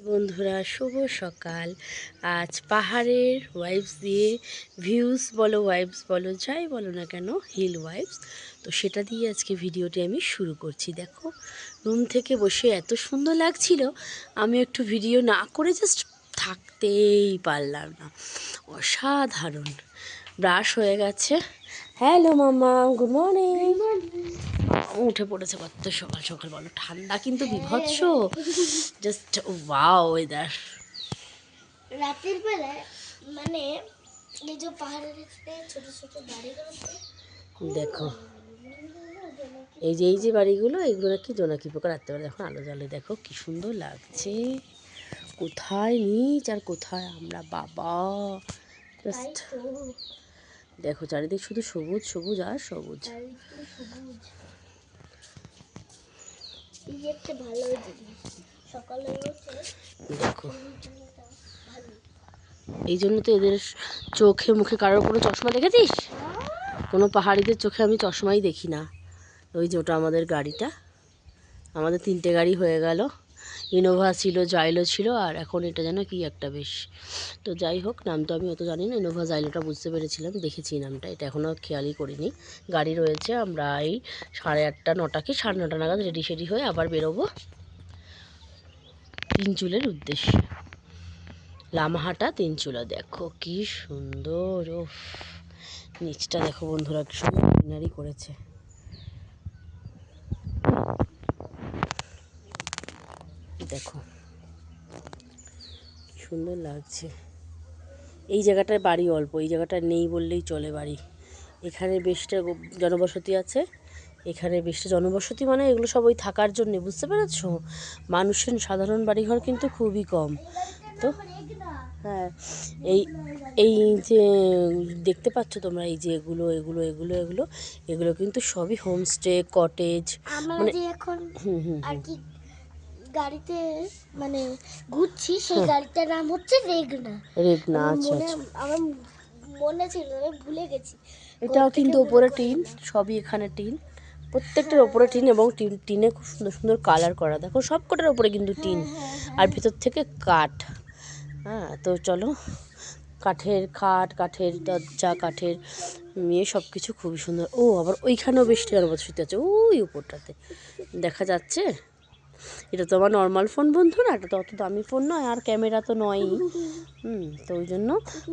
বন্ধুরা শুভ সকাল। আজ পাহাড়ের ওয়াইবস দিয়ে ভিউজ বলো ওয়াইবস বলো যাই বলো না কেন, হিল ওয়াইবস, তো সেটা দিয়ে আজকে ভিডিওটি আমি শুরু করছি। দেখো রুম থেকে বসে এত সুন্দর লাগছিল, আমি একটু ভিডিও না করে জাস্ট থাকতেই পারলাম না। অসাধারণ। ব্রাশ হয়ে গেছে। হ্যালো মামা, গুড মর্নিং। উঠে পড়েছে কত সকাল সকাল, বলো ঠান্ডা কিন্তু বিভৎস, জাস্ট ওয়াও ওয়েদার। রাতের বেলায় মানে এই যে পাহাড়ের ছোট ছোট বাড়িগুলোতে দেখো এই যে বাড়িগুলো, এগুলো নাকি জোনাকি পোকা রাত্রেবেলা দেখো আলো জ্বলে, দেখো কি সুন্দর লাগছে। কোথায় নিচ আর কোথায় আমরা বাবা, জাস্ট দেখো চারিদিক শুধু সবুজ সবুজ আর সবুজ। একটা ভালো জিনিস সকালে উঠে দেখো এই জন্য তো এদের চোখে মুখে কারোর কোনো চশমা দেখেছিস? কোনো পাহাড়িদের চোখে আমি চশমাই দেখি না। ওই যে ওটা আমাদের গাড়িটা, আমাদের 3টে গাড়ি হয়ে গেল। ইনোভা ছিল, জাইলো ছিল, আর এখন এটা যেন কি একটা বেশ। তো যাই হোক, নাম তো আমি অত জানি না। ইনোভা জাইলোটা বুঝতে পেরেছিলাম, দেখেছি নামটা, এটা এখনও খেয়ালই করিনি। গাড়ি রয়েছে, আমরা এই 8:30 9টা কি 9:30 নাগাদ রেডি সেডি হয়ে আবার বেরোবো তিনচুলের উদ্দেশ্যে। লামাহাটা তিনচুলা, দেখো কি সুন্দর। ও নিচটা দেখো বন্ধুরা, কি সুন্দর গ্রিনারি করেছে। দেখো কি সুন্দর লাগছে। এই জায়গাটায় বাড়ি অল্প, এই জায়গাটা নেই বললেই চলে বাড়ি। এখানে বেশটা জনবসতি আছে, এখানে বেশটা জনবসতি মানে এগুলো সব ওই থাকার জন্যে, বুঝতে পেরেছ? মানুষের সাধারণ বাড়িঘর কিন্তু খুবই কম। তো হ্যাঁ, এই এই যে দেখতে পাচ্ছ তোমরা, এই যে এগুলো এগুলো এগুলো এগুলো এগুলো কিন্তু সবই হোমস্টে, কটেজ। মানে এখন আর কি গাড়িতে মানে ঘুরছি, সেই গাড়িটার নাম হচ্ছে রেগনা। রেগনা, আচ্ছা আচ্ছা। আমার মনে ছিল, আমি ভুলে গেছি। এটাও কিন্তু ওপরে টিন, সবই এখানে টিন, প্রত্যেকটার ওপরে টিন, এবং টিনে খুব সুন্দর সুন্দর কালার করা। দেখো সব কটার ওপরে কিন্তু টিন, আর ভিতর থেকে কাঠ। হ্যাঁ, তো চলো, কাঠের খাট, কাঠের দরজা, কাঠের সব কিছু খুবই সুন্দর। ও আবার ওইখানেও বেশ জনবসতি আছে, ওই উপরটাতে দেখা যাচ্ছে। এটা তো আমার নর্মাল ফোন বন্ধু না, এটা তো অত দামি ফোন নয়, আর ক্যামেরা তো নয়ই। তো ওই জন্য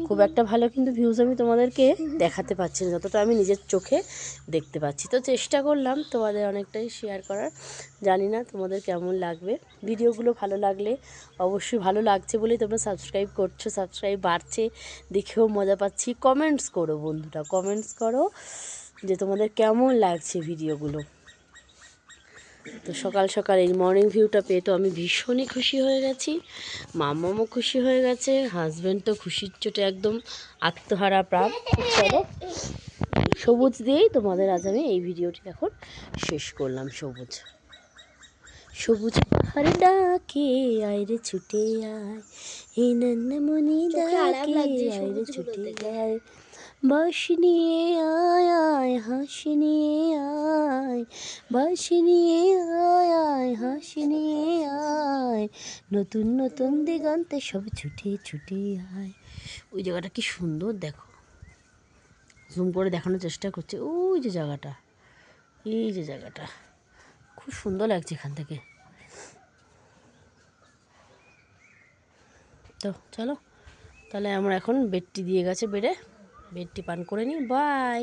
খুব একটা ভালো কিন্তু ভিউজ আমি তোমাদেরকে দেখাতে পারছি না, যতটা আমি নিজের চোখে দেখতে পাচ্ছি। তো চেষ্টা করলাম তোমাদের অনেকটাই শেয়ার করার। জানি না তোমাদের কেমন লাগবে ভিডিওগুলো। ভালো লাগলে অবশ্যই, ভালো লাগছে বলেই তোমরা সাবস্ক্রাইব করছো, সাবস্ক্রাইব বাড়ছে দেখেও মজা পাচ্ছি। কমেন্টস করো বন্ধুরা, কমেন্টস করো যে তোমাদের কেমন লাগছে ভিডিওগুলো। তো সকাল সকাল এই মর্নিং ভিউটা পেয়ে তো আমি ভীষণই খুশি হয়ে গেছি, মামামও খুশি হয়ে গেছে, হাজব্যান্ড তো খুশির চোটে একদম আত্মহারা প্রাণ। চলো, সবুজ দিয়েই তোমাদের আজ আমি এই ভিডিওটি এখন শেষ করলাম। সবুজ সবুজ পাহাড় ডাকে আয় রে ছুটে আয়, হে নন্নমণি ডাকে আয় রে ছুটে আয়, বাঁশি নিয়ে আয় আয় হাসি নিয়ে আয়, বাঁশি নিয়ে আয় আয় হাসি নিয়ে আয়, নতুন নতুন দিগন্তে সব ছুটে ছুটে আয়। ওই জায়গাটা কি সুন্দর, দেখো জুম করে দেখানোর চেষ্টা করছে। ওই যে জায়গাটা, এই যে জায়গাটা খুব সুন্দর লাগছে এখান থেকে। তো চলো তাহলে আমরা এখন বেডটি দিয়ে গেছে, বেডটি পান করে নিই। বাই।